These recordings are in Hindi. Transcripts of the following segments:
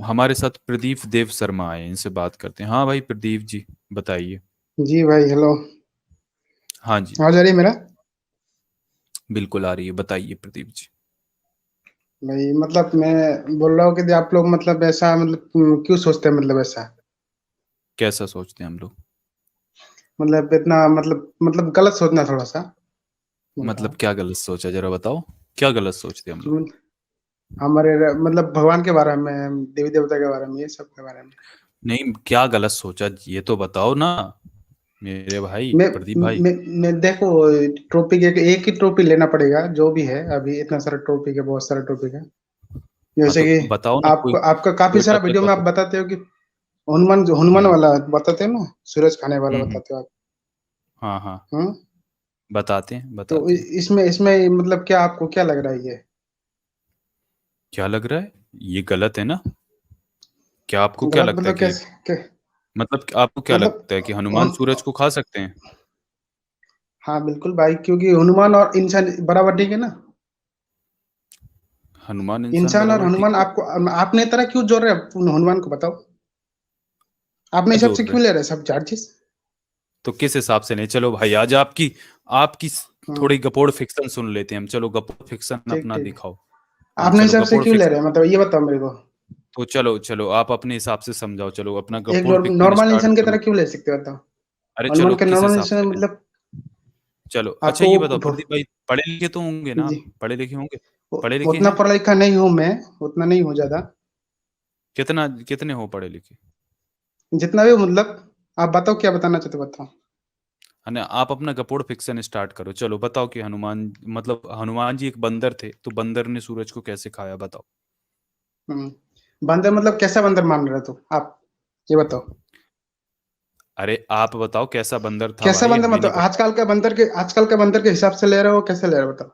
हमारे साथ प्रदीप देव शर्मा आए, इनसे बात करते हैं। हाँ भाई प्रदीप जी, बताइए। जी भाई, हेलो। हाँ जी, आवाज आ रही है मेरा? बिल्कुल आ रही है, बताइए प्रदीप जी। भाई मतलब मैं बोल रहा हूँ कि आप लोग मतलब ऐसा मतलब क्यों सोचते हैं मतलब ऐसा? कैसा सोचते हैं हम लोग? मतलब इतना मतलब गलत सोचना थोड़ा सा, बोल रहा मतलब हूँ। क्या गलत सोचा, जरा बताओ। क्या गलत सोचते हैं हम लोग? मतलब हमारे मतलब भगवान के बारे में, देवी देवता के बारे में, ये सब के बारे में। नहीं, क्या गलत सोचा ये तो बताओ ना, मेरे भाई मैं प्रदीप भाई। मैं देखो, टॉपिक एक ही टॉपिक लेना पड़ेगा जो भी है। अभी इतना सारा टॉपिक है, बहुत सारा टॉपिक है। हाँ जैसे तो कि बताओ ना, कोई आपका काफी कोई सारा टॉपिक वीडियो में आप बताओ। बताते हो कि हनुमान, जो हनुमान हम्म वाला बताते हो ना, सूरज खाने वाला हम्म। बताते हो आप। हाँ हाँ, हम्म। बताते हैं तो बताते हैं। इसमें इसमें मतलब क्या आपको क्या लग रहा है ये? क्या लग रहा है? ये गलत है ना? क्या आपको क्या गलत लगता है मतलब कि कैसे मतलब आपको क्या मतलब लगता है कि हनुमान हम, सूरज को खा सकते हैं? हाँ बिल्कुल भाई, क्योंकि हनुमान और इंसान बराबर नहीं है ना। हनुमान इंसान इंसान और बराबर ठीक हनुमान, है। आपको आपने तरह क्यों जोड़ रहे हैं हनुमान को, बताओ। आपने क्या हिसाब जोड़ से रहे क्यों हैं? ले रहे हैं सब चार्जेस? तो किस हिसाब से नहीं, चलो भाई आज आपकी आपकी हम्म। थोड़ी गपोड़ फिक्शन सुन लेते हैं हम। चलो गपोड़ फिक्शन ठीक अपना ठीक। दिखाओ। हाँ आपने चलो हिसाब से गपोड़ क्यों ले रहे फिक्शन। हैं, मतलब ये बताओ मेरे को। तो चलो चलो आप अपने हिसाब से समझाओ, चलो अपना एक गपोड़ फिक्शन नॉर्मल स्टार्ट इंसान की करो। तरह क्यों ले सकते हो, बताओ। अरे हनुमान चलो के किस नॉर्मल हिसाब इंसान से लें? मतलब चलो अच्छा आपको ये बताओ प्रदीप भाई, पढ़े लिखे तो होंगे ना जी, आप? पढ़े लिखे होंगे? पढ़े लिखे उतना हैं? पढ़ा लिखा नहीं हूँ मैं, उतना नहीं हूँ ज्यादा। कितना कितने हो पढ़े लिखे? जितना भी मतलब, आप बताओ क्या बताना चाहते हो, बताओ। है ना, आप अपना गपोड़ फिक्शन स्टार्ट करो। चलो बताओ कि हनुमान मतलब हनुमान जी एक बंदर थे, तो बंदर ने सूरज को कैसे खाया, बताओ। बंदर मतलब कैसा बंदर मान रहे हो आप, ये बताओ। अरे आप बताओ कैसा बंदर था कैसा भाई, बंदर हमें नहीं मतलब पता। आजकल के बंदर के हिसाब से ले रहे हो, कैसे ले रहे हो बताओ।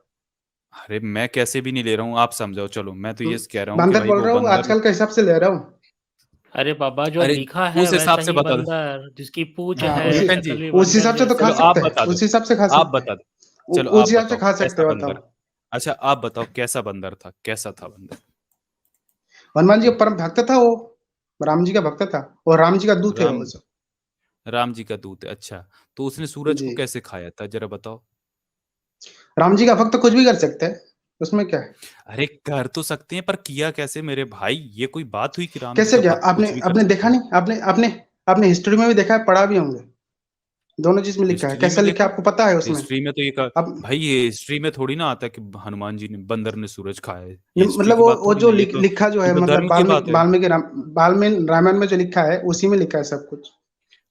अरे मैं कैसे भी नहीं ले रहा हूँ, आप समझाओ। चलो मैं तो ये कह रहा हूँ कि बंदर भाई बोल वो रहे हो, बंदर। आजकल के हिसाब से ले रहा हूँ। अरे बाबा, जो अरे लिखा है उस हिसाब वैसा से ही बता दो। बंदर, जिसकी पूंछ हाँ, है, विपिन जी, शक्ल भी उस बंदर हिसाब से तो खा चलो जैसी। आप सकते हैं, बता दो। उस हिसाब से खा आप सकते हैं। बता दो। चलो आप उस हिसाब से बताओ खा सकते कैसा हो, बताओ। बंदर। अच्छा आप बताओ कैसा बंदर था, कैसा था बंदर? हनुमान जी का परम भक्त था वो, राम जी का भक्त था, और राम जी का दूत है राम वो सब। राम जी का दूत है, अच्छा। तो उसने सूरज जी, को कैसे खाया था, जरा बताओ। राम जी का भक्त कुछ भी कर सकते हैं, उसमें क्या है? अरे कर तो सकते हैं पर किया कैसे मेरे भाई? ये कोई बात हुई कि राम जी कैसे का क्या, भक्त आपने कुछ भी कर आपने सकता देखा है? नहीं, आपने आपने आपने हिस्ट्री में भी देखा है, पढ़ा भी होंगे। दोनों चीज में लिखा है, हिस्ट्री कैसा में लिखा देखा? है आपको पता है उसमें? हिस्ट्री में तो अब भाई ये हिस्ट्री में थोड़ी ना आता कि हनुमान जी ने बंदर ने सूरज खाया है। ये हिस्ट्री मतलब की बात वो थोड़ी जो ना, लिखा जो ये है, तो मतलब धर्म की बात है। वाल्मीकि रामायण में जो लिखा है, उसी में लिखा है सब कुछ।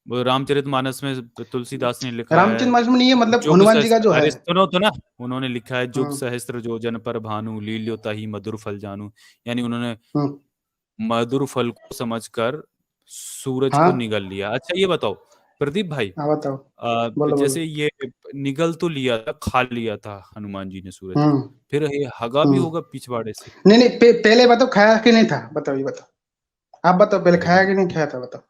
वो रामचरितमानस में तुलसीदास ने लिखा है। रामचंद्र मानस में नहीं है, मतलब जुग हनुमान जी का सहस्त्र, जो है। अरे सुनो तो ना। उन्होंने लिखा है जुग हम्म। सहस्त्र जो जन पर भानु लील्यो ताहि मधुर फल जानू। यानी उन्होंने हम्म। मधुर फल को समझकर सूरज को हाँ। निगल लिया। अच्छा ये बताओ प्रदीप भाई, हाँ बताओ, बोलो बोलो। जैसे ये निगल तो लिया था, खा लिया था हनुमान जी ने सूरज को, हम्म। फिर ये हगा भी हम्म। होगा पिछवाड़े से। नहीं नहीं, पहले बताओ खाया कि नहीं था, बताओ ये बताओ। आप बताओ, पहले अरे खाया कि नहीं खाया था, बताओ।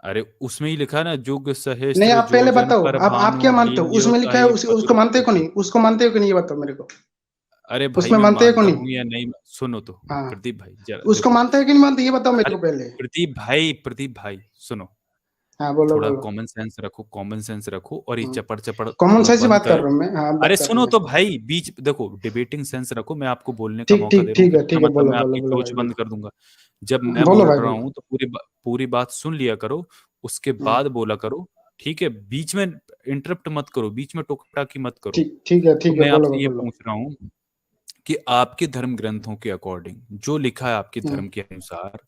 अरे उसमें ही लिखा है ना, जुग नहीं, सहस्त्र आप जो पहले जन बताओ, पर आप क्या भानु मानते हो, लील्यो उसमें लिखा है ताहि उसको मधुर मानते फल हो कि जानू। नहीं, उसको मानते हो कि नहीं, ये बताओ मेरे को। अरे भाई उसमें मैं मानते हो कि मानता नहीं? हूँ या नहीं, सुनो तो। हाँ, प्रदीप भाई जरा उसको देखो। मानते हो कि नहीं मानते, ये बताओ मेरे अरे को पहले। प्रदीप भाई सुनो। हाँ बोलो थोड़ा बोलो। कॉमन सेंस रखो, कॉमन सेंस रखो, और ये हम्म। चपड़ चपड़ कॉमन थोड़ा सेंस से बंद बात कर करो। रहा हूँ मैं, हाँ बात अरे कर रहा हूँ सुनो मैं। तो भाई, बीच देखो डिबेटिंग सेंस रखो, मैं आपको बोलने का ठीक मौका ठीक दे रहा हूँ, ठीक है, इसका ठीक है, मतलब बोलो मैं बोलो आपकी बोलो चोच भाई, बंद बोलो। कर दूंगा। जब मैं बोलो बोल भाई, रहा बोलो। हूँ तो पूरी बात सुन लिया करो, उसके हम्म। बाद बोला करो। ठीक है, बीच में इंटरप्ट मत करो, बीच में टोकटा की मत करो। ठीक ठीक है, तो ठीक है, मैं बोलो आपसे ये बोलो। पूछ रहा हूँ कि आपके धर्म ग्रंथों के अकॉर्डिंग जो लिखा है, आपके हम्म। धर्म के अनुसार,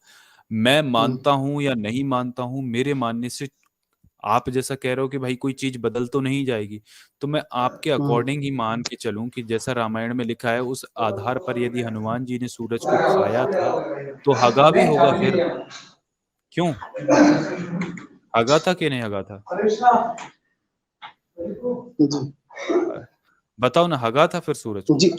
मैं हम्म। मानता हूं या नहीं मानता हूं, मेरे मानने से आप जैसा कह रहे हो कि भाई कोई चीज बदल तो नहीं जाएगी, तो मैं आपके हम्म। अकॉर्डिंग ही मान के चलूं कि जैसा रामायण में लिखा है उस आधार पर यदि हनुमान जी ने सूरज को खाया था, तो हगा भी होगा फिर। क्यों? हगा था कि नहीं हगा था? जी। अ, बताओ ना, हगा था फिर सूरज को? जी,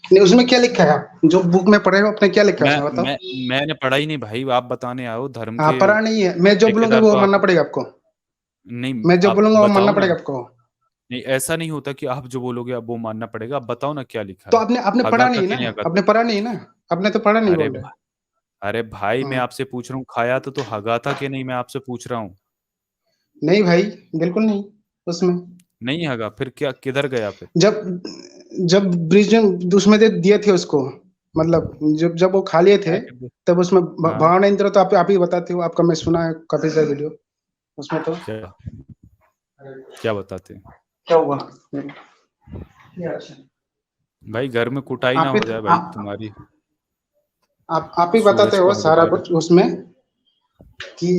नहीं उसमें क्या लिखा है, आप जो बुक में पढ़े हो अपने, क्या लिखा है मैं उसमें, बताओ। मैं मैंने पढ़ा ही नहीं भाई, आप बताने आओ धर्म हाँ, के पढ़ा नहीं है, मैं जो बोलूंगा ठेकेदार वो तो मानना आप। पड़ेगा आपको। नहीं मैं जो आप बोलूंगा वो मानना बताओ ना। पड़ेगा आपको। नहीं ऐसा नहीं होता कि आप जो बोलोगे अब वो मानना पड़ेगा, आप बताओ ना क्या लिखा तो है। आपने आपने हगा पढ़ा था नहीं कि ना, नहीं हगा था? आपने पढ़ा नहीं ना, आपने तो पढ़ा नहीं अरे बोल रहे। अरे भाई मैं आपसे पूछ रहा हूँ खाया तो हगा था कि नहीं, मैं आपसे पूछ रहा हूँ। नहीं भाई, बिल्कुल नहीं उसमें। नहीं हगा, फिर क्या, किधर गया फिर? जब जब ब्रिज उसमें दे दिए थे उसको, मतलब जब जब वो खा लिए क्या थे, कर दे? तब उसमें हाँ, भगवान इंद्र, तो आप ही बताते हो, आपका मैं सुना है काफी सारे वीडियो उसमें। तो क्या क्या बताते हैं? क्या हुआ? भाई घर में कुटाई ना आप ही हो जाए भाई तुम्हारी। आप ही बताते सूरज हो को सारा हगवा दे कुछ उसमें कि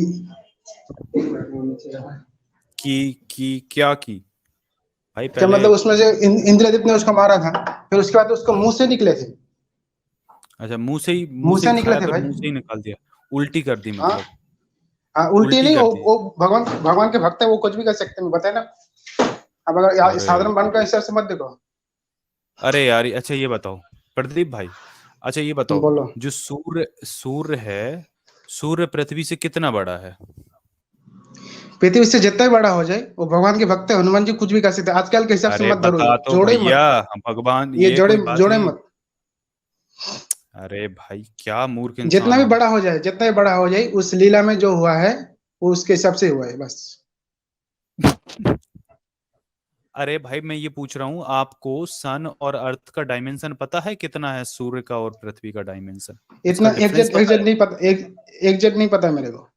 की क्या की? भाई क्या पहले। मतलब उसमें से इंद्रजीत ने उसको मारा था, फिर उसके बाद उसको मुंह से निकले थे, अच्छा, मुंह से ही, मुंह मुंह से ही से निकले खाया थे फिर भाई। मुंह से ही निकाल दिया? उल्टी कर दी हाँ मतलब? हाँ, उल्टी उल्टी नहीं, कर दी? वो भगवान भगवान के भक्त है, वो कुछ भी कर सकते हैं, बताए ना। अब अगर अरे साधारण बन का हिसाब से मत देखो। अरे यार, अच्छा ये बताओ प्रदीप भाई, अच्छा ये बताओ, बोलो। जो सूर्य सूर्य है, सूर्य पृथ्वी से कितना बड़ा है? पृथ्वी से जितना ही बड़ा हो जाए, वो भगवान के भक्त है, हनुमान जी कुछ भी कर सकते हैं, आजकल के हिसाब से अरे मत धरो, बता तो जोड़े भैया, मत, हम भगवान, ये ये जोड़े कोई बात जोड़े हुई? मत। अरे भाई क्या मूर्ख जितना इंसान भी हो। बड़ा हो जाए, जितना भी बड़ा हो जाए, उस लीला में जो हुआ है वो उसके हिसाब से हुआ है बस। अरे भाई मैं ये पूछ रहा हूँ, आपको सन और अर्थ का डायमेंशन पता है कितना है? सूर्य का और पृथ्वी का डायमेंशन, उसका इतना डिफरेंस एग्जैक्ट पता एग्जैक्ट है? नहीं पता, एग्जैक्ट नहीं पता मेरे को।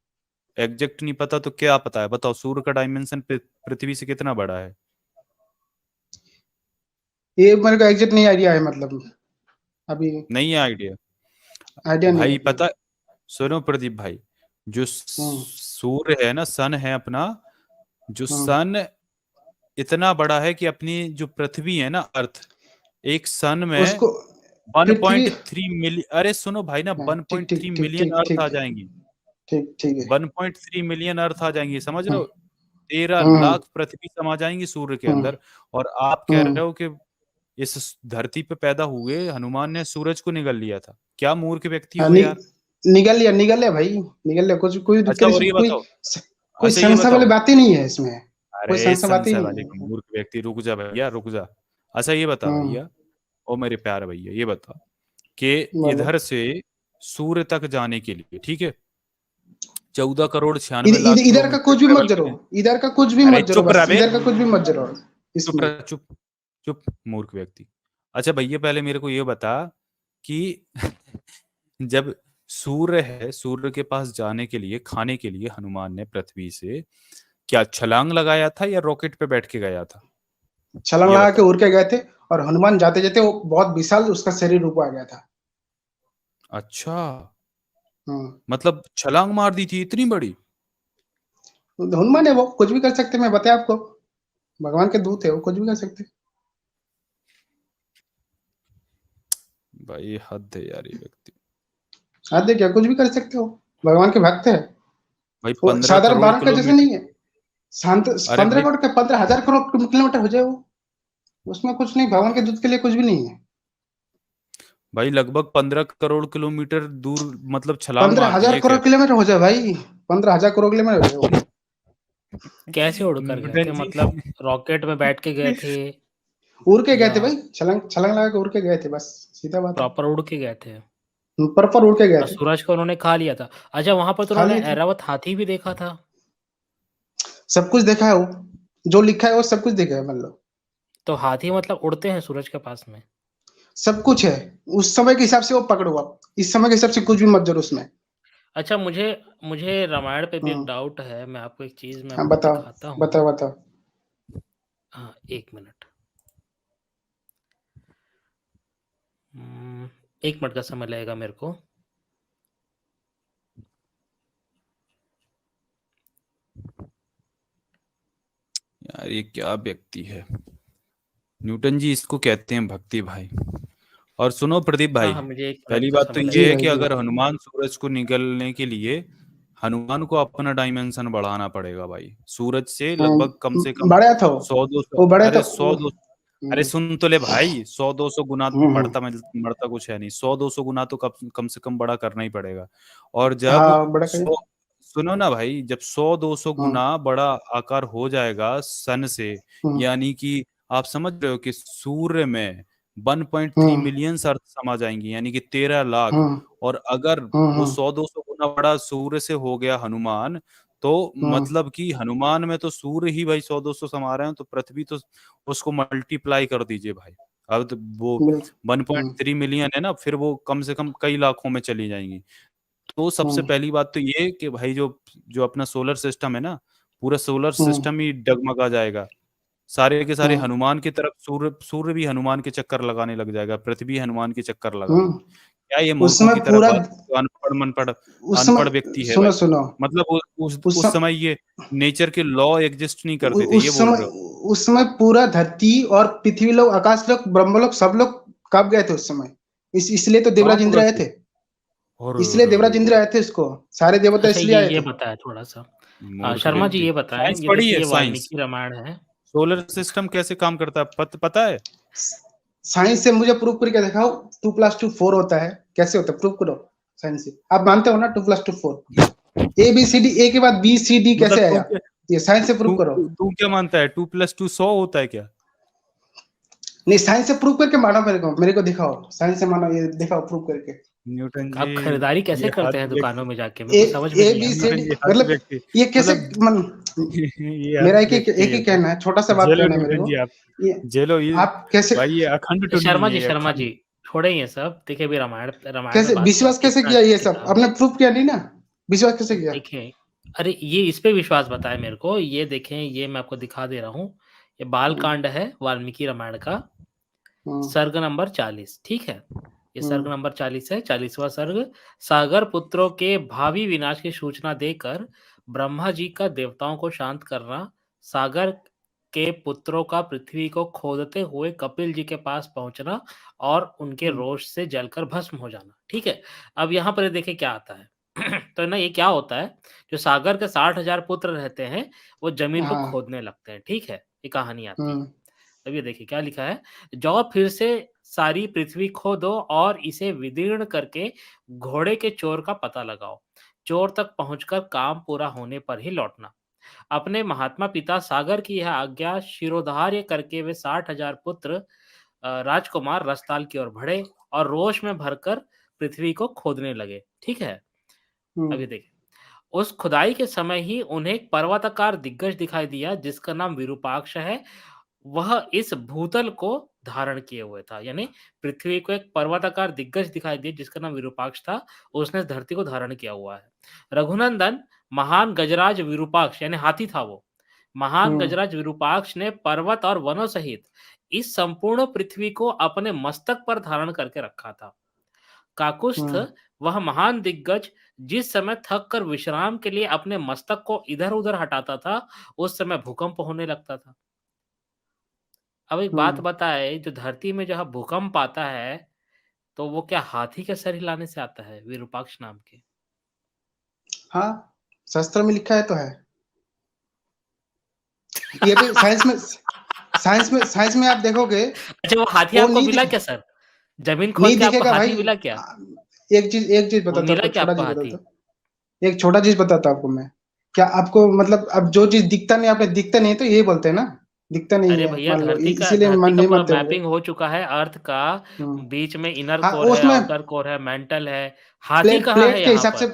एग्जैक्ट नहीं पता तो क्या पता है, बताओ। सूर्य का डायमेंशन पृथ्वी से कितना बड़ा है? ये मेरे को एग्जैक्ट नहीं आइडिया है, मतलब अभी नहीं है आइडिया? आइडिया नहीं है भाई अभी। पता, सुनो प्रदीप भाई, जो हम्म सूर्य है ना, सन है अपना, जो हम्म सन इतना बड़ा है कि अपनी जो पृथ्वी है ना, अर्थ, एक सन में उसको पृथ्वी। 1.3 मिलियन, अरे सुनो भाई ना, हाँ, ठीक 1.3 ठीक ठीक मिलियन ठीक अर्थ आ ठीक जाएंगी। ठीक ठीक है। 1.3 मिलियन अर्थ आ जाएंगी, समझ रहे हम्म हो? 13 हम्म लाख पृथ्वी समा जाएंगी सूर्य के हम्म अंदर। और आप कह हम्म। रहे हो कि इस धरती पे पैदा हुए हनुमान ने सूरज को निगल लिया था? क्या मूर्ख व्यक्ति हाँ, हो यार। निगल लिया भाई, निगल लिया, कुछ कोई अच्छा और ये कोई बताओ, कोई अच्छा ये संशय वाली बताओ, बात ही नहीं है इसमें, कोई अरे संशय बात ही संशय नहीं वाले का है। मूर्ख व्यक्ति, रुक जा भैया रुक जा। अच्छा ये बता हम्म भैया, ओ मेरे प्यारे भैया, ये बता कि बोलो। इधर से सूर्य तक जाने के लिए, ठीक है, 14 करोड़ 96 लाख इधर का किलोमीटर कुछ भी मत ट्रेवल जरो, करें। इधर का कुछ भी अरे मत जरो, चुप बस रह बे, इधर का कुछ भी मत जरो चुप इसमें। रह, चुप चुप मूर्ख व्यक्ति। अच्छा भैया पहले मेरे को ये बता कि जब सूर्य है, सूर्य के पास जाने के लिए, खाने के लिए हनुमान ने पृथ्वी से क्या छलांग लगाया था या रॉकेट पे बैठ के गया था? छलांग ये लगा के बता। उड़ के गए थे, और हनुमान जाते जाते वो बहुत विशाल उसका शरीर रूप आ गया था। अच्छा, हम्म। मतलब छलांग मार दी थी इतनी बड़ी? हनुमान है, वो कुछ भी कर सकते हैं, मैं बताया आपको, भगवान के दूत है, वो कुछ भी कर सकते हैं। भाई हद है यार ये व्यक्ति। हाँ, देखिए कुछ भी कर सकते हो, भगवान के भक्त है। भाई वो 15 साधारण करोड़ बालक का जैसे किलोमीटर नहीं है, शांत। अरे 15 भाई, करोड़ के 15,000 करोड़ किलोमीटर हो जाए वो, उसमें कुछ नहीं, भगवान के दूत के लिए कुछ भी नहीं है। भाई लगभग 15 करोड़ किलोमीटर दूर मतलब छलांग पंद्रह मार दी, हजार ये करोड़ कह किलोमीटर हो जाए भाई, 15,000 करोड़ किलोमीटर हो जाए वो। कैसे उड़कर गए थे? न्यूटन जी। मतलब रॉकेट में बैठ के गए थे उड़ के गए या थे भाई, छलांग छलांग लगा के उड़ के गए थे, बस सीधा बात है। प्रॉपर उड़ के गए थे? पर उड़ के गए और थे। सूरज को उन्होंने खा लिया था। अच्छा वहां पर तो खा उन्होंने लिए थे, ऐरावत हाथी भी देखा था। सब कुछ देखा है वो, जो लिखा है वो सब कुछ देखा है, मान लो। तो हाथी मतलब उड़ते हैं सूरज के पास में? सब कुछ है, उस समय के हिसाब से वो पकड़ो आप, इस समय के हिसाब से कुछ भी मत जरो उसमें। अच्छा मुझे मुझे रामायण पे भी एक हम्म। डाउट है, मैं आपको एक चीज मैं हाँ आपको बताओ, दिखाता हूँ। बताओ बताओ। हाँ एक मिनट। 1 मिनट का समय लगेगा मेरे को। यार ये क्या व्यक्ति है, न्यूटन जी, इसको कहते हैं भक्ति भाई। और सुनो प्रदीप हाँ भाई, हाँ मुझे 1 मिनट पहली का बात तो समय ये जी है लगेगा। भाई कि जी। अगर हनुमान सूरज को निगलने के लिए, हनुमान को अपना डायमेंशन बढ़ाना पड़ेगा भाई, सूरज से लगभग कम से कम बड़ा था 100 200, वो बड़े अरे तो वो। 100 200, अरे सुन तो ले भाई, 100 200 गुना हम्म। बढ़ता कुछ है नहीं, 100 200 गुना तो कम से कम बड़ा करना ही पड़ेगा। और जब हाँ बड़ा करिए। 100, सुनो ना भाई, जब 100 200 हम्म गुना बड़ा आकार हो जाएगा सन से, हम्म यानी कि आप समझ रहे हो कि सूर्य में 1.3 मिलियन अर्थ समा जाएंगी, यानी कि 13 लाख। और अगर वो 100-200 गुना बड़ा सूर्य से हो गया हनुमान, तो मतलब कि हनुमान में तो सूर्य ही भाई 100-200 समा रहे हैं, तो पृथ्वी तो उसको मल्टीप्लाई कर दीजिए भाई। अब तो वो 1.3 मिलियन है ना, फिर वो कम से कम कई लाखों में चली जाएंगी। तो सबसे पहली बात तो ये कि भाई जो अपना सोलर सिस्टम है ना, पूरा सोलर सिस्टम ही डगमगा जाएगा। सारे के सारे हनुमान की तरफ, सूर्य भी हनुमान के चक्कर लगाने लग जाएगा, पृथ्वी हनुमान के चक्कर लगाएगी। क्या ये मूर्खों की तरह बात, अनपढ़ व्यक्ति है भाई? सुनो मतलब उस समय ये नेचर के लॉ एग्जिस्ट नहीं करते थे, ये बोल रहे हो? उस समय पूरा धरती और पृथ्वी लोग, आकाश लोग, ब्रह्म लोग, सब लोग कब गए थे उस समय? इसलिए तो देवराज इंद्र आए थे, इसलिए देवराज इंद्र आए थे, इसको सारे देवता इसलिए आए थे। ये बताया थोड़ा सा शर्मा जी, ये बताएं, ये देखिए वाल्मीकि रामायण है। सोलर सिस्टम कैसे काम करता है पता है? साइंस से मुझे प्रूफ करके दिखाओ। 2+2 4 होता है, कैसे होता है? प्रूफ करो साइंस से। आप मानते हो ना 2+2 4? ABCD, ए के बाद BCD कैसे आया? ये साइंस से प्रूफ करो। तू क्या मानता है 2+2 100 होता है क्या? नहीं, साइंस से प्रूफ करके मानो, मेरे को दिखाओ, साइंस से मानो, ये दिखाओ प्रूफ करके। न्यूटन जी, आप खरीदारी कैसे करते हैं दुकानों में जाके? मुझे समझ में नहीं आता। मतलब ये कैसे मेरा एक ही कहना है, छोटा सा बात कहना है मेरे को। आप कैसे भाई ये अखंड शर्मा जी छोड़े ये सब। देखिए भी रामायण कैसे विश्वास कैसे किया? ये सब आपने प्रूफ किया नहीं ना, विश्वास कैसे किया? देखिए, अरे ये इस पे विश्वास बताया मेरे को। ये देखें, ये मैं आपको दिखा दे रहा हूँ। ये बालकांड है वाल्मीकि रामायण का, सर्ग नंबर 40। ठीक है, ये सर्ग नंबर 40 है, 40वां सर्ग। सागर पुत्रों के भावी विनाश की सूचना देकर ब्रह्मा जी का देवताओं को शांत करना, सागर के पुत्रों का पृथ्वी को खोदते हुए कपिल जी के पास पहुंचना और उनके रोष से जलकर भस्म हो जाना। ठीक है, अब यहाँ पर देखिए क्या आता है। तो ना ये क्या होता है, जो सागर के 60,000 पुत्र रहते हैं वो जमीन को खोदने लगते हैं। ठीक है, ये कहानी आती है। अब ये देखिए क्या लिखा है, जाओ फिर से सारी पृथ्वी खोदो और इसे विदीर्ण करके घोड़े के चोर का पता लगाओ। चोर तक पहुंचकर काम पूरा होने पर ही लौटना। अपने महात्मा पिता सागर की यह आज्ञा शिरोधार्य करके वे 60,000 पुत्र राजकुमार रसताल की ओर बढ़े और रोष में भरकर पृथ्वी को खोदने लगे। ठीक है, अभी देखिए, उस खुदाई के समय ही उन्हें एक पर्वताकार दिग्गज दिखाई दिया जिसका नाम विरूपाक्ष है। वह इस भूतल को धारण किए हुए था, यानी पृथ्वी को एक पर्वताकार दिग्गज दिखाई दिया जिसका नाम विरूपाक्ष था, उसने धरती को धारण किया हुआ है। रघुनंदन महान गजराज विरूपाक्ष, यानी हाथी था वो, महान गजराज विरूपाक्ष ने पर्वत और वनों सहित इस संपूर्ण पृथ्वी को अपने मस्तक पर धारण करके रखा था। काकुस्थ वह महान दिग्गज जिस समय थक कर विश्राम के लिए अपने मस्तक को इधर उधर हटाता था, उस समय भूकंप होने लगता था। अब एक बात बताए, जो धरती में जहाँ भूकंप आता है तो वो क्या हाथी के सर हिलाने से आता है? विरूपाक्ष नाम के। हाँ, शास्त्र में लिखा है तो है। ये भी साइंस में आप देखोगे। अच्छा, वो हाथी आपको मिला क्या सर? जमीन खोद के आपको हाथी मिला क्या? एक चीज बताता हूँ, एक छोटा चीज बताता हूँ आपको मैं। क्या आपको मतलब अब जो चीज दिखता नहीं, आपने दिखता नहीं तो ये बोलते हैं ना, दिखता नहीं है। भैया धरती का मैपिंग हो चुका है अर्थ का, बीच में इनर कोर है, आउटर कोर है, मेंटल है। हाथी कहाँ है? के हिसाब से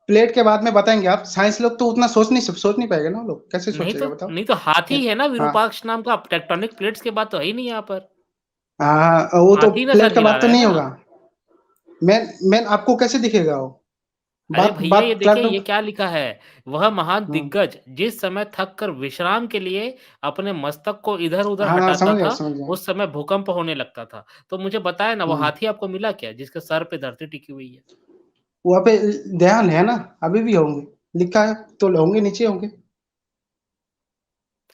प्लेट के बाद में बताएंगे आप। साइंस लोग तो उतना सोच नहीं पाएगा ना, लोग कैसे सोचेगा बताओ? नहीं तो हाथी है ना विरूपाक्ष नाम का। टेक्टोनिक प्लेट्स के बात तो है ही नहीं यहाँ पर। हाँ, वो तो प्लेट का बात तो नहीं होगा। मैं आपको कैसे दिखेगा वो? अरे भैया ये देखिए, ये क्या लिखा है, वह महान दिग्गज जिस समय थक कर विश्राम के लिए अपने मस्तक को इधर उधर हटाता था, उस समय भूकंप होने लगता था। तो मुझे बताया ना, वो हाथी आपको मिला क्या जिसके सर पे धरती टिकी हुई है? वहाँ पे ध्यान है ना, अभी भी होंगे, लिखा है तो होंगे, नीचे होंगे।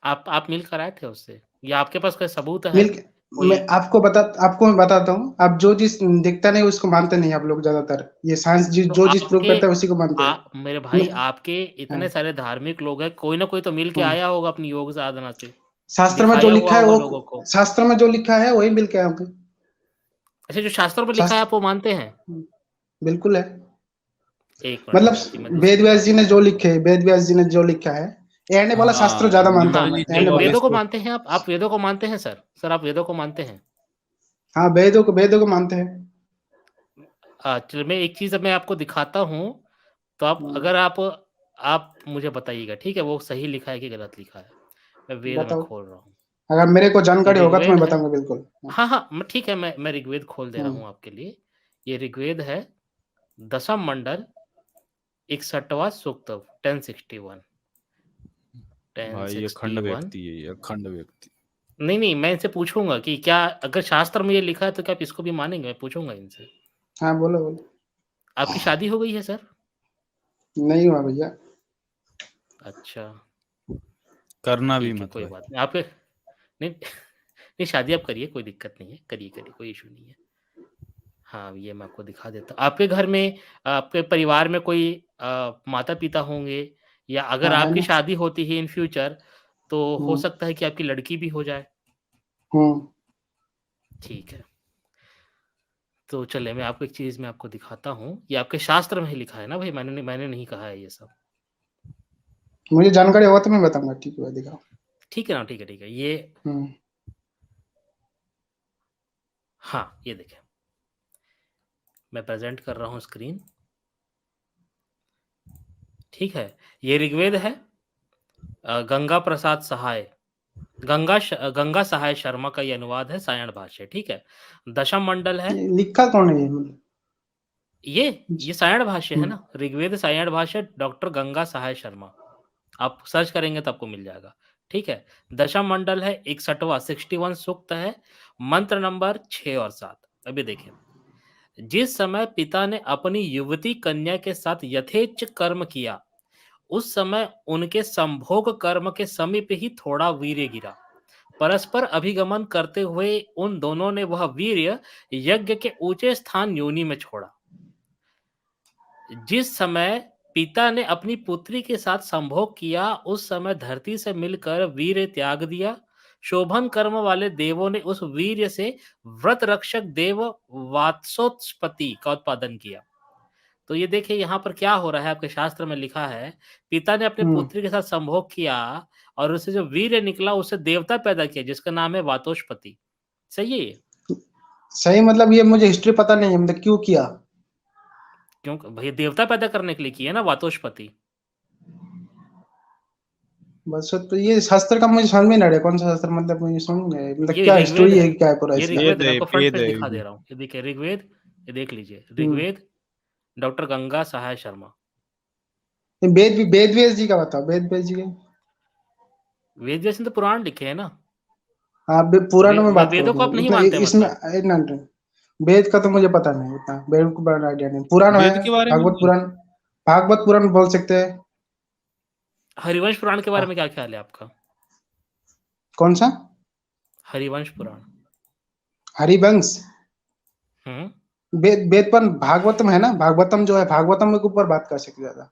आप मिल कर आए थे उससे, या आपके पास कोई सबूत है? मैं आपको बताता हूँ। आप जो चीज दिखता नहीं उसको मानते नहीं आप लोग ज्यादातर। ये साइंस जो चीज प्रूव करता है उसी को मानते हैं। मेरे भाई, आपके इतने सारे धार्मिक लोग हैं, कोई ना कोई तो मिल के आया होगा अपनी योग साधना से। शास्त्र में जो लिखा है वो, शास्त्र में जो लिखा है वही मिल के आए। अच्छा, जो शास्त्रों में लिखा है आप वो मानते हैं? बिल्कुल है। मतलब वेद व्यास जी ने जो लिखा है, आने वाला शास्त्र ज्यादा मानता है। वेदों को मानते हैं आप? वेदों को मानते हैं सर? आप वेदों को मानते हैं? हाँ, वेदों को मानते हैं। चलिए मैं एक चीज़ अब मैं आपको दिखाता हूँ, तो आप अगर आप मुझे बताइएगा, ठीक है? वो सही लिखा है कि गलत लिखा है? मैं वेद में बताओ। खोल रहा हूँ। अगर मेरे को ये जानकारी होगा तो मैं ऋग्वेद है। बताऊँगा बिल्कुल। हाँ, हाँ, ठीक है, मैं ऋग्वेद खोल दे रहा हुँ। हूँ आपके लिए। ये ऋग्वेद है, 10वीं मंडल, 61वां सूक्त, 1061। भाई अखंड 1061। व्यक्ति है ये, अखंड व्यक्ति। नहीं, मैं इनसे पूछूँगा कि क्या अगर शास्त्र में ये लिखा है तो क्या आप इसको भी मानेंगे? मैं पूछूँगा इनसे। हाँ, बोलो। आपकी शादी हो गई है सर? नहीं हुआ भैया। अच्छा, करना भी ठीक है, मत कोई भाई। बात नहीं। आप नहीं नहीं शादी आप करिए, कोई दिक्कत नहीं है। करिए, कोई इश्यू नहीं है। हाँ, ये मैं आपको दिखा देता हूँ। आपके घर में आपके परिवार में कोई माता-पिता होंगे या अगर हाँ, है आपकी ना। शादी होती है इन फ्यूचर तो हो हुँ, सकता है कि आपकी लड़की भी हो जाए। हुँ। ठीक है। तो चलिए मैं आपको एक चीज़ मैं आपको दिखाता हूँ। ये आपके शास्त्र में ही लिखा है ना भई, मैंने नहीं कहा है ये सब। मुझे जानकारी होगा तो मैं बताऊँगा। ठीक है, दिखाओ। ठीक है ना? ठीक है। ये हुँ। हाँ, ये देखें। मैं प्रेज़ेंट कर रहा हूँ स्क्रीन। ठीक है? ये ऋग्वेद है। गंगा प्रसाद सहाय गंगा सहाय शर्मा का ये अनुवाद है, सायण भाष्य, ठीक है? दशम मंडल है। ये लिखा कौन है ये? ये सायण भाष्य है हुँ। ना, ऋग्वेद सायण भाष्य डॉक्टर गंगा सहाय शर्मा। आप सर्च करेंगे तो आपको मिल जाएगा, ठीक है? दशम मंडल है, 61वां 61 सूक्त है, मंत्र नंबर 6 और 7। अभी देखिए, जिस समय पिता ने अपनी युवती कन्या के साथ यथेच्छ कर्म किया, उस समय उनके संभोग कर्म के समीप ही थोड़ा वीर्य गिरा। परस्पर अभिगमन करते हुए उन दोनों ने वह वीर्य यज्ञ के ऊंचे स्थान योनि में छोड़ा। जिस समय पिता ने अपनी पुत्री के साथ संभोग किया, उस समय धरती से मिलकर वीर्य त्याग दिया। शोभन कर्म वाले देवों ने उस वीर्य से व्रत रक्षक देव वात्सोत्पत्ति का उत्पादन किया। तो ये देखिए यहाँ पर क्या हो रहा है, आपके शास्त्र में लिखा है, पिता ने अपने हुँ। पुत्री के साथ संभोग किया और उससे जो वीर्य निकला उससे देवता पैदा किया जिसका नाम है वातोष्पति। सही है ये? सही मतलब ये मुझे हिस्ट्री पता नहीं है मतलब क्यों किया? क्यों भैया देवता पैदा करने के लिए किया ना वातोष्पति। बस तो ये शास्त्र का मुझे समझ में नहीं आ रहा है, कौन-सा शास्त्र मतलब मुझे समझ नहीं आया मतलब ये क्या ऋग्वेद स्टोरी है। है, क्या है पूरा ये इसमें? ऋग्वेद है, मैं आपको फ्रंट वेद पेज है दिखा दे ये। रहा हूँ। ये देखिए ऋग्वेद, ये देख लीजिए। हुँ। ऋग्वेद डॉक्टर गंगा सहाय शर्मा। ये वेद व्यास जी का बताओ, वेद व्यास जी का। वेद जैसे तो पुराण लिखे हैं ना। हाँ, पुराणों में बात करो वेदों को आप फिर नहीं उतना मानते इसमें मतलब। एक मिनट। वेद का तो मुझे पता नहीं उतना, वेद को बड़ा आइडिया नहीं। पुराण है, वेद के बारे में भागवत नहीं। पुराण, भागवत पुराण बोल सकते हैं। हरिवंश पुराण के बारे हाँ, में क्या ख्याल है आपका? कौन सा? हरिवंश पुराण। हरिवंश। हम्म। वेद पर भागवतम है ना, भागवतम जो है भागवतम के ऊपर बात कर सकते ज्यादा।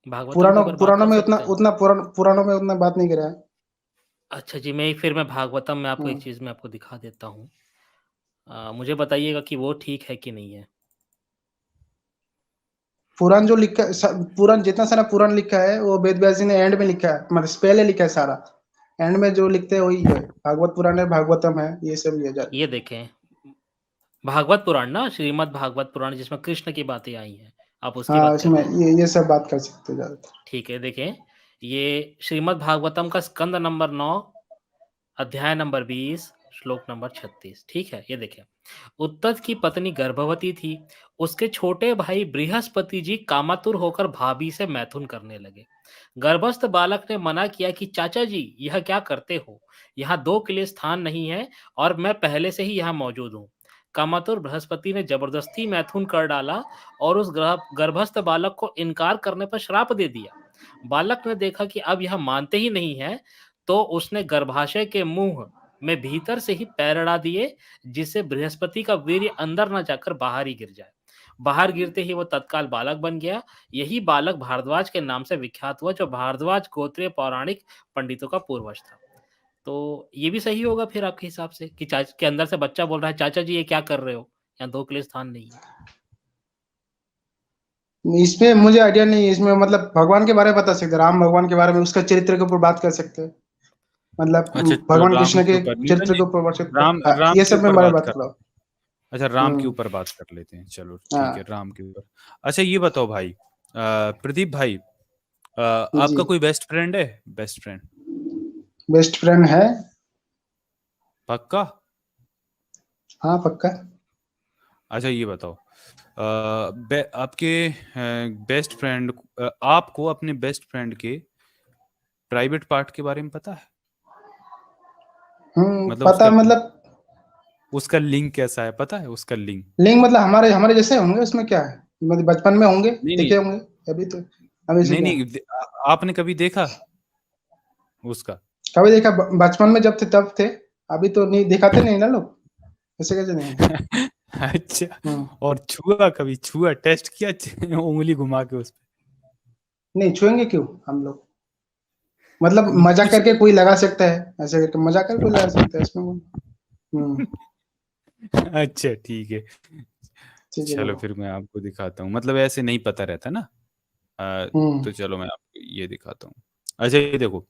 भागवतम के पुराणों ऊपर बात पुराणों कर में उतना सकते हैं। उतना पुराणों में उतना बात नहीं करा है। अच्छा जी, मैं भागवतम में आपको एक हम्म। चीज़ मैं आपको दिखा देता हूँ। मुझे बताइएगा कि वो ठीक है कि नहीं है? पुराण जो लिखा है पुराण जितना सारा पुराण लिखा है वो वेद व्यास जी ने एंड में लिखा है, मतलब पहले लिखा है सारा। एंड में जो लिखते हैं वही है, भागवत पुराण है, भागवतम है, ये सब ये जा। ये देखें, भागवत पुराण ना, श्रीमद् भागवत पुराण जिसमें कृष्ण की बातें आई हैं, आप उसकी हाँ, बात कर इसमें रहे हैं? ये सब बात कर सकते हैं ज्यादातर। ठीक है, देखें, ये श्रीमद् भागवतम का स्कंद नंबर 9, अध्याय नंबर 20, श्लोक नंबर 36, ठीक है? ये देखें, उद्धव की पत्नी गर्भवती थी, उसके छोटे भाई बृहस्पति जी कामातुर होकर भाभी से मैथुन करने लगे। गर्भस्थ बालक ने मना किया कि चाचा जी यह क्या करते हो? यहाँ 2 के लिए स्थान नहीं है और मैं पहले से ही यहाँ मौजूद हूँ। कामातुर बृहस्पति ने जबरदस्ती मैथुन कर डाला और उस गर्भस्थ बालक को इनकार करने पर श्राप दे दिया। बालक ने देखा कि अब यह मानते ही नहीं है, तो उसने गर्भाशय के मुंह में भीतर से ही पैर अड़ा दिए, जिससे बृहस्पति का वीर्य अंदर न जाकर बाहर ही गिर जाए। बाहर गिरते ही वो तत्काल बालक बन गया। यही बालक भारद्वाज के नाम से विख्यात हुआ, जो भारद्वाज गोत्रीय पौराणिक पंडितों का पूर्वज था। तो ये भी सही होगा फिर आपके हिसाब से कि के अंदर से बच्चा बोल रहा है, चाचा जी ये क्या कर रहे हो? यहाँ 2 के लिए स्थान नहीं है। इसमें मुझे आइडिया नहीं है, इसमें मतलब भगवान के बारे में बता सकते हैं, राम भगवान के बारे में, उसका चरित्र के ऊपर बात कर सकते हैं। मतलब अच्छा भगवान राम कृष्ण के के ऊपर नहीं चरित्र नहीं, को प्रदर्शित कर, राम हाँ, राम ये के सब में ऊपर बड़े बात बात कर। करो। अच्छा राम के ऊपर बात कर लेते हैं, चलो ठीक है, हाँ राम के ऊपर। अच्छा ये बताओ भाई, प्रदीप भाई, जी, आपका कोई बेस्ट फ्रेंड है? बेस्ट फ्रेंड बेस्ट फ्रेंड है। पक्का? हाँ पक्का। अच्छा ये बताओ, आपके बेस्ट फ्रेंड, आपको अपने बेस्ट फ्रेंड के प्राइवेट पार्ट के बारे में पता है? मतलब पता उसका मतलब उसका लिंक कैसा है, पता है उसका लिंक? लिंग मतलब हमारे हमारे जैसे होंगे, उसमें क्या है, मतलब बचपन में होंगे, नहीं नहीं देखे होंगे, अभी तो अभी से नहीं क्या। नहीं, आपने कभी देखा उसका? कभी देखा, बचपन में जब थे तब थे, अभी तो नहीं दिखाते नहीं ना लोग, ऐसे कैसे नहीं है। अच्छा, हम्म, और छुआ, कभी छुआ, टेस्ट किया उंगली घुमा के उस नहीं छुएंगे क्यों हम लोग, मतलब पे? मजा कुछ करके कोई लगा सकता है, ऐसे करके मजा करके कोई लगा सकता है इसमें अच्छा ठीक है, ठीक है चलो बोलो। फिर मैं आपको दिखाता हूँ, मतलब ऐसे नहीं पता रहता ना। हम्म तो चलो मैं आपको ये दिखाता हूँ। अच्छा ये देखो,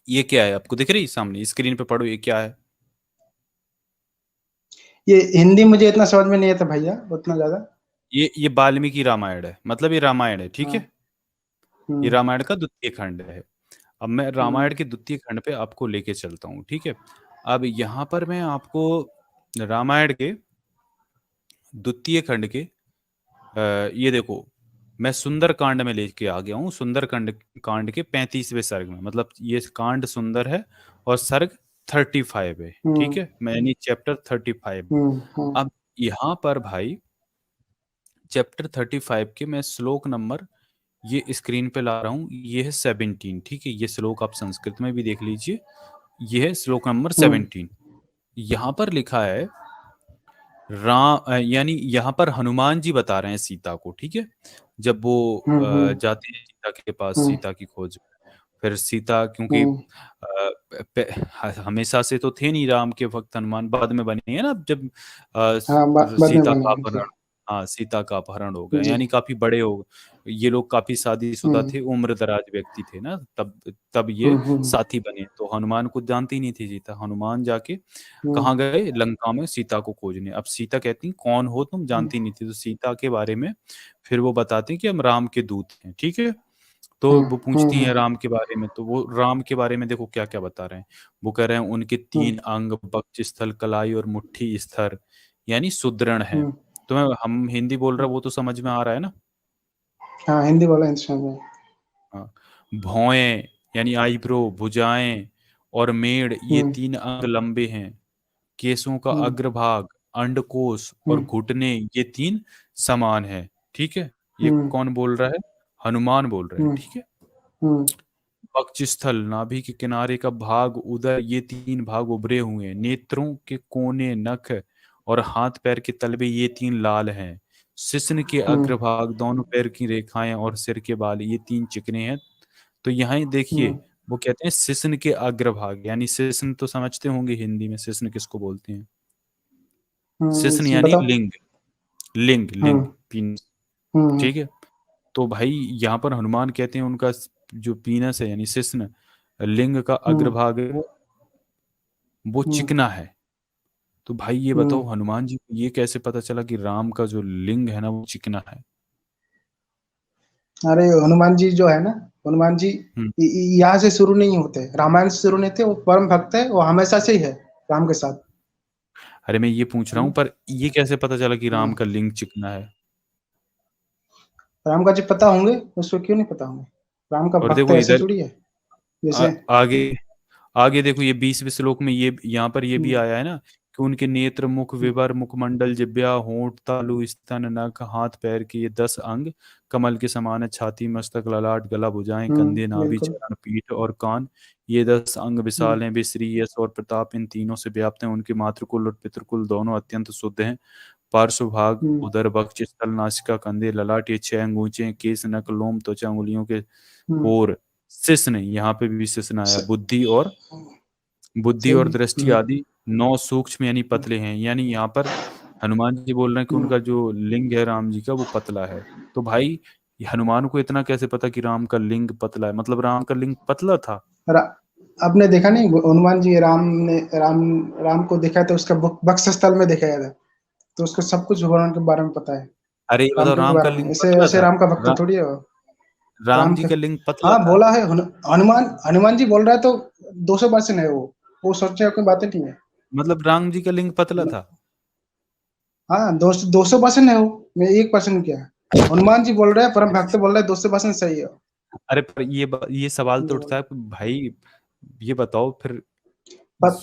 ये क्या है, आपको दिख रही सामने स्क्रीन पे? पढ़ो, ये क्या है? ये हिंदी मुझे इतना समझ में नहीं आता भैया, उतना ज्यादा। ये वाल्मीकि रामायण है, मतलब ये रामायण है, ठीक हाँ। है? ये हम्म रामायण का द्वितीय खंड है। अब मैं हम्म रामायण के द्वितीय खंड पे आपको लेके चलता हूँ, ठीक है? अब यहाँ पर मैं आपको रामायण के द्वितीय खंड के, ये देखो, मैं सुंदर कांड में लेके आ गया हूँ, सुंदर कांड कांड के 35वें सर्ग में, मतलब ये कांड सुंदर है और सर्ग 35 है, हम्म ठीक है, मैं यानी चैप्टर 35। हम्म अब यहाँ पर भाई चैप्टर 35 के मैं श्लोक नंबर ये स्क्रीन पे ला रहा हूँ, ये है 17, ठीक है? ये श्लोक आप संस्कृत में भी देख लीजिए, ये है श्लोक नंबर हम्म 17। यहाँ पर लिखा है यानी यहाँ पर हनुमान जी बता रहे हैं सीता को, ठीक है? जब वो हम्म जाते हैं सीता के पास, हम्म सीता की खोज में। फिर सीता, क्योंकि हम्म हमेशा से तो थे नहीं राम के भक्त हनुमान, बाद में बने हैं ना, जब हाँ बाद में सीता का बनेंगे अपहरण, फिर। हाँ सीता का अपहरण हो गया, जी। यानी काफी बड़े हो, ये लोग काफी शादीशुदा हम्म थे, उम्र दराज व्यक्ति थे ना, तब तब ये हम्म साथी बने। तो हनुमान को जानती ही नहीं थी सीता, हनुमान जाके हम्म कहाँ गए, लंका में सीता को खोजने। अब सीता कहती कौन हो तुम, हम्म जानती नहीं थी, तो सीता के बारे में फिर वो बताते हैं कि हम राम के दूत हैं, ठीक है? तो हम्म वो हम्म पूछती हैं हम्म राम के बारे में, तो वो राम के बारे में देखो क्या क्या बता रहे हैं। वो कह रहे हैं उनके हम्म 3 अंग, वक्षस्थल, कलाई और मुट्ठी स्तर, यानी सुदृढ़ हैं। हम्म, तो हम हिंदी बोल रहे हैं, वो तो समझ में आ रहा है ना? हाँ हिंदी बोला इंसान में। हाँ। भौएं यानी आईब्रो, भुजाएं और मेड़, ये हम्म 3 अंग लंबे हैं। केसों का हम्म अग्रभाग, अंडकोश और हम्म घुटने, ये 3 समान है, ठीक है? ये हम्म कौन बोल रहा है? हनुमान बोल रहे हैं, हम्म ठीक है? हम्म वक्षस्थल, नाभि के किनारे का भाग, उदर, ये 3 भाग उभरे हुए हैं। नेत्रों के कोने, नख और हाथ पैर के तलवे, ये 3 लाल हैं। शिश्न के हम्म अग्रभाग, दोनों पैर की रेखाएं और सिर के बाल, ये 3 चिकने हैं। तो यहाँ देखिए, वो कहते हैं शिश्न के अग्रभाग, यानी शिश्न तो समझते होंगे हिंदी में शिश्न किसको बोलते हैं? शिश्न यानी बताओ। लिंग, लिंग लिंग, हम्म पीनस, हम्म ठीक है? तो भाई यहाँ पर हनुमान कहते हैं उनका जो पीनस है, यानी शिश्न, लिंग का हम्म अग्रभाग है, वो हम्म चिकना है। तो भाई ये बताओ, हम्म हनुमान जी को ये कैसे पता चला कि राम का जो लिंग है ना वो चिकना है? अरे हनुमान जी जो है ना, हनुमान जी हम्म। यहाँ से शुरू नहीं होते, रामायण से शुरू नहीं थे, वो परम भक्त है, वो हमेशा से ही है राम के साथ। अरे मैं ये पूछ है रहा ना? हूँ, पर ये कैसे पता चला कि राम हाँ, का लिंग चिकना है? राम का जी पता होंगे, उसको क्यों नहीं पता होंगे, राम का और भक्त देखो ऐसे इधर थोड़ी है जैसे। आगे, आगे देखो, ये 20वें श्लोक में ये यहाँ पर ये भी हम्म आया है ना, कि उनके नेत्र, मुख, हम्म विवर, मुखमंडल, जिह्वा, होंठ, तालु, स्तन, नख, हाथ पैर के ये 10 अंग कमल के समान है। छाती, मस्तक, ललाट, गला, भुजाएं, कंधे, नाभि, बिल्कुल। चरण, पीठ और कान, ये 10 अंग हम्म विशाल हैं। वे श्री, यश और प्रताप इन तीनों से व्याप्त हैं। उनके मातृकुल और पितृकुल दोनों अत्यंत शुद्ध हैं। पार्श्व भाग, हम्म उदर, वक्ष स्थल, नासिका, कंधे, ललाट, ये 6 अंग ऊंचे हैं। केस, नख, लोम, त्वचा, उंगलियों के हम्म कोर, शिश्न, यहाँ पे भी शिश्न आया। स- बुद्धि और सही। दृष्टि आदि 9 सूक्ष्म यानी पतले हैं। यानी यहाँ पर हनुमान जी बोल रहे हैं कि हम्म उनका जो लिंग है राम जी का, वो पतला है। तो भाई ये हनुमान को इतना कैसे पता कि राम का लिंग पतला है? मतलब राम का लिंग पतला था? रा, आपने देखा नहीं हनुमान जी राम को देखा तो उसका वक्षस्थल में देखा गया था, तो उसको सब कुछ भगवान के बारे में पता है, अरे ये बताओ, राम के राम का बारे में। लिंग ऐसे पतला ऐसे था? राम का भक्त रा, थोड़ी है वो। राम राम जी का का लिंग पतला हाँ था? बोला है हनुमान जी बोल रहा है तो 200% है वो सोचने की बातें नहीं है। मतलब राम जी का लिंग पतला था? हाँ 200% है वो, मैं 1% क्या है। हनुमान जी बोल रहे हैं, परम भक्त बोल रहे हैं 200% सही है। अरे पर ये सवाल तो उठता है कि भाई ये बताओ फिर,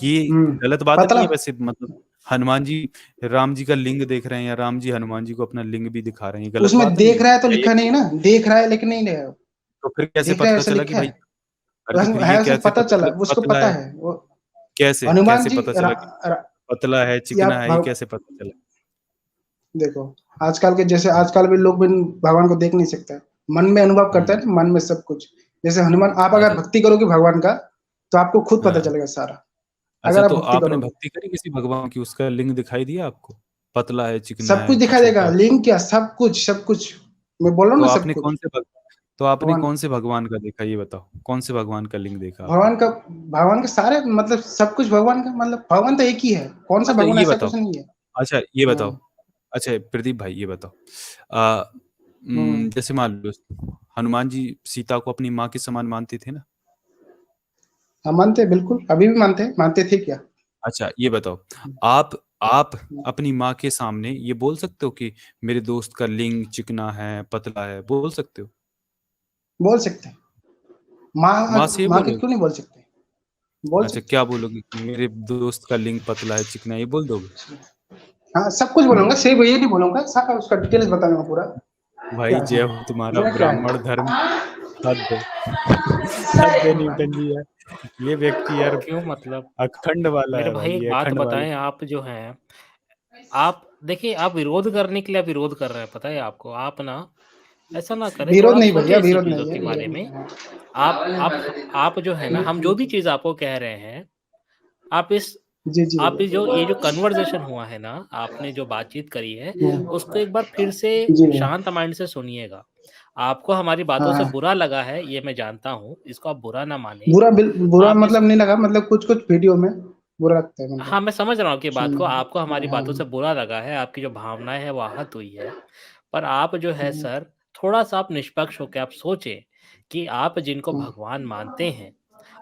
ये गलत बात नहीं पतला है वैसे? मतलब हनुमान जी राम जी का लिंग देख रहे हैं, या राम जी हनुमान जी को अपना लिंग भी दिखा रहे हैं, ये गलत उसमें बात नहीं देख है? रहा है तो या ये लिखा नहीं है ना, देख रहा है लेकिन नहीं है। तो फिर कैसे देख रहा है पता वैसे चला कि लिखा भाई? है, अरे तो फिर ये उसे कैसे पता चला, उसको पतला पता है? है वो। कैसे हनुमान कैसे जी पता चला कि पतला है, या चिकना है, ये कैसे पता चला? देखो आजकल भी लोग भी भगवान को देख नहीं सकते, मन में अनुभव करते हैं, मन में सब कुछ। जैसे हनुमान, आप अगर अच्छा। भक्ति करोगे भगवान का तो आपको खुद पता हाँ। चलेगा सारा, अच्छा, अगर आप तो भक्ति आपने करोगे। भक्ति करी किसी भगवान की, उसका लिंग दिखाई दिया आपको? पतला है, चिकना सब है कुछ कि दिखा देगा, छोटा? लिंक क्या, सब कुछ मैं बोल रहा हूँ तो ना, सब आपने कुछ। कौन से तो आपने भगवान कौन से भगवान का देखा, ये बताओ? कौन से भगवान का लिंग देखा आपने? भगवान का भगवान के सारे मतलब सब कुछ भगवान का, मतलब भगवान तो एक ही है, कौन सा अच्छा भगवान ये ऐसा बताओ। कुछ नहीं है। अच्छा ये बताओ। हम्म अच्छा प्रदीप भाई ये बताओ, आ, हम्म जैसे मान लो हनुमान जी सीता को अपनी माँ के समान मानते थे ना? हाँ मानते हैं, बिल्कुल अभी भी मानते थे क्या। अच्छा ये बताओ, आप अपनी माँ के सामने ये बोल सकते हो कि मेरे दोस्त का लिंग चिकना है, पतला है, बोल सकते हो? बोल सकते हैं, माँ माँ से ये माँ के बोलोगे? क्यों नहीं बोल सकते, बोल अच्छा सकते क्या बोलोगे कि मेरे दोस्त का लिंग पतला है, चिकना है, ये बोल दोगे? हैं। हाँ सब कुछ बोलूंगा, सिर्फ ये नहीं बोलूंगा, सारा उसका डिटेल्स बताऊंगा पूरा। भाई क्या जय हो तुम्हारा मेरा क्या ब्राह्मण है। धर्म। हद है। हद है न्यूटन जी यार, ये व्यक्ति यार क्यों मतलब? अखंड वाला मेरे है भाई भाई, एक ये बात अखंड वाला। बताएं, आप जो हैं, आप देखिए, आप विरोध करने के लिए आप विरोध कर रहे हैं, पता है आपको? आप ना ऐसा ना करें, विरोध थोड़ा आप नहीं सोचें भैया, ऐसी विरोध चीज़ों नहीं है, के विरोध बारे नहीं में। है। आप जो है ना, हम जो भी चीज़ आपको कह रहे हैं, आप इस जी जी आप भैया। ये जो कन्वर्सेशन हुआ है ना, आपने जो बातचीत करी है, उसको एक बार फिर से जी भैया। शांत माइंड से सुनिएगा। आपको हमारी बातों से हाँ बुरा लगा है, ये मैं जानता हूँ, इसको आप बुरा ना मानें। बुरा आप इस मतलब नहीं लगा, मतलब कुछ कुछ वीडियो में बुरा लगता है, मतलब हाँ, मैं समझ रहा हूँ आपकी बात को, सुनने आपको में। हमारी हाँ बातों से बुरा लगा है, आपकी जो भावनाएँ हैं वो आहत हुई है। पर आप जो है हाँ, सर, थोड़ा-सा आप निष्पक्ष होके आप सोचें कि आप जिनको हाँ, भगवान मानते हैं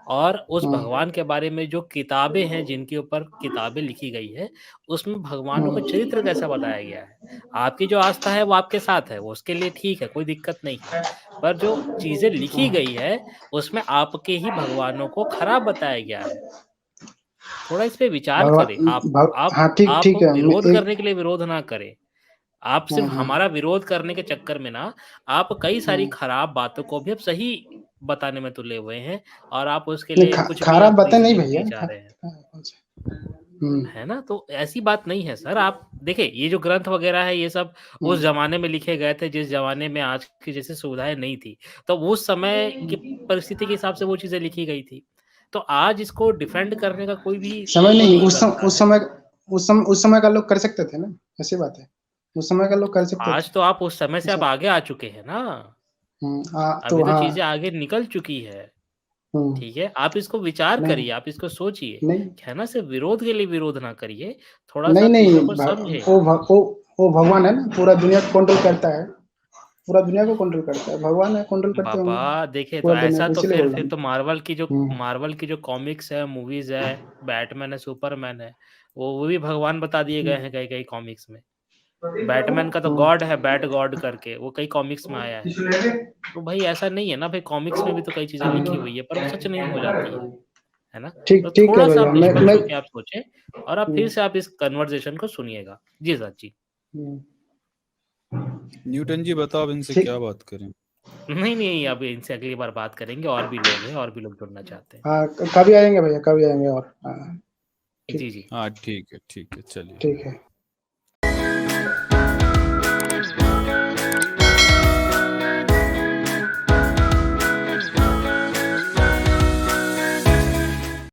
और उस हाँ, भगवान के बारे में जो किताबें हैं, जिनके ऊपर किताबें लिखी गई है, उसमें भगवानों का चरित्र कैसा बताया गया है। आपकी जो आस्था है वो आपके साथ है, वो उसके लिए ठीक है, कोई दिक्कत नहीं है। पर जो चीज़ें लिखी हाँ, गई है, उसमें आपके ही भगवानों को खराब बताया गया है। थोड़ा इस पे विचार करें। हाँ ठीक आप ठीक है, मैं विरोध एक करने के लिए विरोध ना करें। आप हाँ सिर्फ़ हाँ हमारा विरोध करने के चक्कर में ना, आप कई सारी हाँ, खराब बातों को भी अब सही बताने में तुले हुए हैं और आप उसके नहीं लिए कुछ भी खराब आप बातें नहीं रीज़निंग भैया, दिए जा रहे हैं। हम्म है ना? तो ऐसी बात नहीं है सर। आप देखिए, ये जो ग्रंथ वग़ैरह है, ये सब उस हम्म ज़माने में लिखे गए थे जिस ज़माने में आज की जैसी सुविधाएँ नहीं थी। तो उस समय की परिस्थिति के हिसाब से वो चीज़ें लिखी गई थी। तो आज इसको डिफेंड करने का कोई भी समय वो नहीं, नहीं बनता है। उस समय का लोग कर सकते थे ना, ऐसी बात है, उस समय का लोग कर सकते थे। आज तो आप उस समय से आप ऐसा आगे आ चुके हैं ना। अभी तो तो हाँ। चीज़ें आगे निकल चुकी है। हम्म ठीक है? आप इसको विचार नहीं करिए, आप इसको सोचिए। नहीं है ना? सिर्फ़ विरोध के लिए विरोध ना करिए, थोड़ा-सा नहीं आप नहीं चीज़ों को समझें। वो भगवान है ना, पूरा दुनिया को कंट्रोल करता है, पूरा दुनिया को कंट्रोल करता है, भगवान है, कंट्रोल करते होंगे बाबा देखिए, तो पूरा दुनिया ऐसा को, तो इसीलिए फिर बोल रहा फिर हूँ। तो हम्म मार्वल की जो कॉमिक्स है, मूवीज़ है, बैटमैन है, सुपरमैन है, वो भी भगवान बता दिए गए हम्म हैं कई-कई कॉमिक्स में। बैटमैन का तो हम्म। गॉड है, बैट गॉड करके, वो कई कॉमिक्स में आया है। तो भाई ऐसा नहीं है ना, भाई कॉमिक्स में भी तो कई चीज़ें लिखी हुई है, पर वो सच नहीं हो जाती है ना? ठीक तो ठीक है थोड़ा-सा भैया, आप मैं निष्पक्ष होके आप सोचें और आप फिर हम्म, से आप इस कन्वर्सेशन को सुनिएगा। जी सर, जी। हम्म, न्यूटन जी बताओ, अब इनसे क्या ठीक। बात करें? नहीं, अब इनसे अगली बार बात करेंगे, और भी लोग हैं, और भी लोग जुड़ना चाहते हैं। हाँ कभी आएंगे भैया, कभी आएंगे और हाँ जी, ठीक, जी। हाँ ठीक है, चलिए। ठीक है।